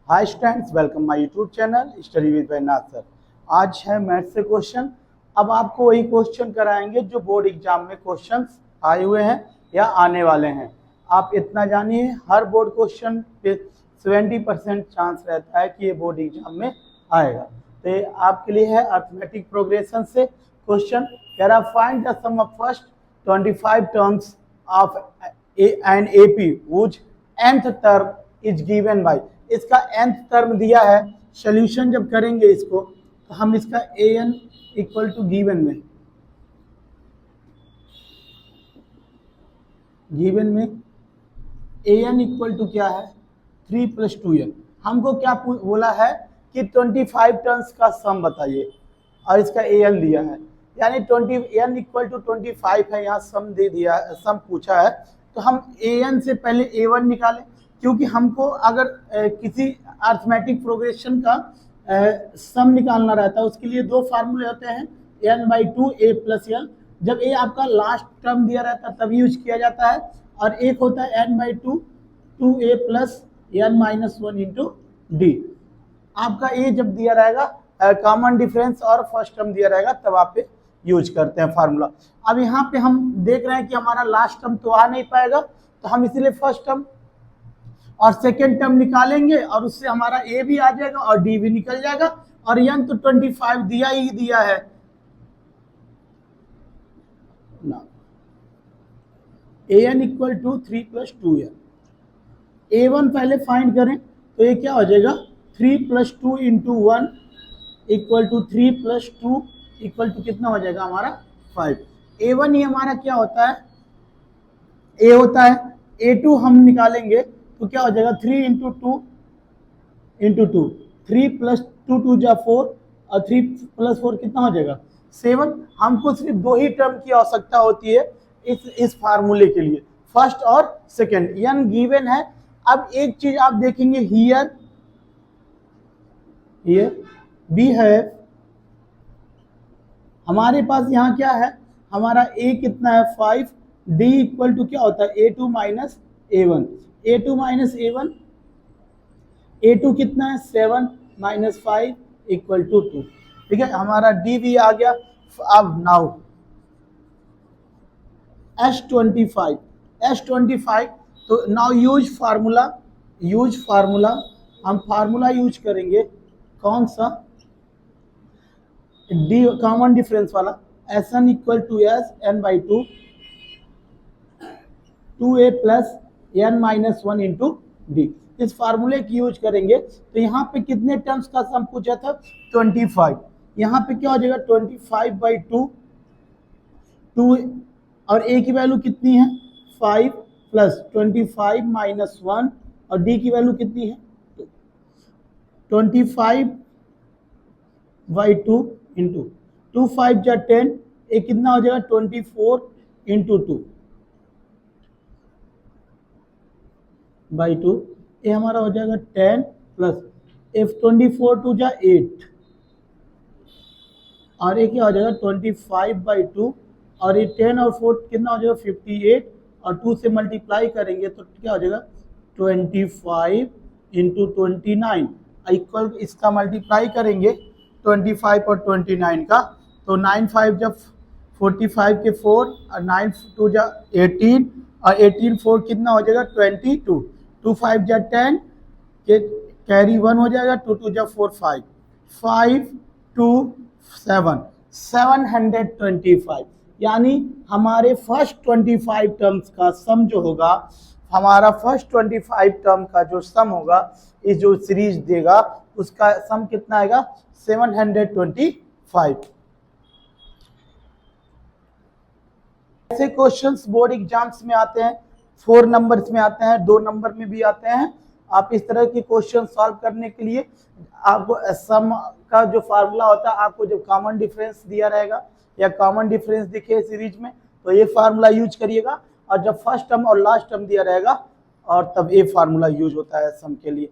Hi students, welcome my YouTube channel study with Vainath sir. आज है math से question. अब आपको वही क्वेश्चन कराएंगे जो बोर्ड एग्जाम में क्वेश्चंस आए हुए हैं या आने वाले हैं। आप इतना जानिए, हर बोर्ड क्वेश्चन पे 70% चांस रहता है कि ये बोर्ड एग्जाम में आएगा। तो ये आपके लिए है अर्थमेटिक प्रोग्रेशन से क्वेश्चन। कह रहा find the sum of first 25 terms of an AP which nth term is given by. इसका nth टर्म दिया है। सॉल्यूशन जब करेंगे इसको तो हम इसका an इक्वल टू गिवन में an इक्वल टू क्या है 3 + 2n। हमको क्या बोला है कि 25 टर्म्स का सम बताइए और इसका an दिया है, यानी 20 n इक्वल टू 25 है। यहाँ सम दे दिया, सम पूछा है तो हम an से पहले a1 निकालें, क्योंकि हमको अगर किसी अर्थमेटिक प्रोग्रेशन का सम निकालना रहता है उसके लिए दो फार्मूले होते हैं, n/2 a + l। जब a आपका लास्ट टर्म दिया रहता है तब यूज किया जाता है, और एक होता है n/2 2a + n - 1 × d। आपका a जब दिया रहेगा कॉमन डिफरेंस और फर्स्ट टर्म दिया रहेगा तब आप यूज करते हैं फार्मूला। अब यहाँ पे हम देख रहे हैं कि हमारा लास्ट टर्म तो आ नहीं पाएगा, तो हम इसीलिए फर्स्ट टर्म और सेकेंड टर्म निकालेंगे और उससे हमारा ए भी आ जाएगा और डी भी निकल जाएगा। और यन तो 25 दिया ही दिया है ना। an equal to 3 + 2n। a1 पहले फाइंड करें तो ये क्या हो जाएगा 3 + 2 × 1 इक्वल टू 3 + 2 इक्वल टू कितना हो जाएगा हमारा 5। a1 ही हमारा क्या होता है a होता है। a2 हम निकालेंगे तो क्या हो जाएगा 3 × 2 × 2 3 + 2 2 जा 4 और 3 + 4 कितना हो जाएगा 7। हमको सिर्फ दो ही टर्म की आवश्यकता होती है इस फार्मूले के लिए, फर्स्ट और सेकंड। n गिवन है। अब एक चीज आप देखेंगे, हियर बी है हमारे पास, यहाँ क्या है हमारा a कितना है 5, d इक्वल टू क्या होता है a2 - a1। a2 - a1, a2 कितना है 7 - 5 इक्वल टू 2। ठीक है, हमारा d भी आ गया। अब नाउ S25 तो नाउ यूज फार्मूला। हम फार्मूला यूज करेंगे कौन सा, डी कॉमन डिफरेंस वाला। Sn equal to s n/2 2a + n - 1 × d। इस फार्मूले की यूज करेंगे तो यहाँ पे कितने टर्म्स का सम पूछा था 25। यहाँ पे क्या हो जाएगा 25/2 2 और a की वैल्यू कितनी है 5 + 25 - 1 और d की वैल्यू कितनी है 25/2 × 2 5 जा 10, ये कितना हो जाएगा 24 × 2/2। ये हमारा हो जाएगा 10 + if 24 2 जा 8 और ये क्या हो जाएगा 25/2 और ये 10 और 4 कितना हो जाएगा 58 और 2 से मल्टीप्लाई करेंगे तो क्या हो जाएगा 25 × 29 इक्वल, इसका मल्टीप्लाई करेंगे 25 और 29 का तो 9 5 जब 45 के 4 और 9 2 जा 18 और 18 4 कितना हो जाएगा 22 2 5 जा 10 के कैरी 1 हो जाएगा 2 2 जा 4 5 5 2 7 725। यानी हमारे फर्स्ट 25 टर्म्स का सम जो होगा, हमारा फर्स्ट 25 टर्म का जो सम होगा, इस जो सीरीज देगा उसका सम कितना आएगा 725। ऐसे क्वेश्चंस बोर्ड एग्जाम्स में आते हैं, 4 नंबर्स में आते हैं, 2 नंबर में भी आते हैं। आप इस तरह के क्वेश्चन सॉल्व करने के लिए आपको सम का जो फार्मूला होता है, आपको जब कॉमन डिफरेंस दिया रहेगा या कॉमन डिफरेंस दिखे सीरीज में तो ये फार्मूला यूज करिएगा, और जब फर्स्ट टर्म और लास्ट टर्म दिया रहेगा और तब ये फार्मूला यूज होता है सम के लिए।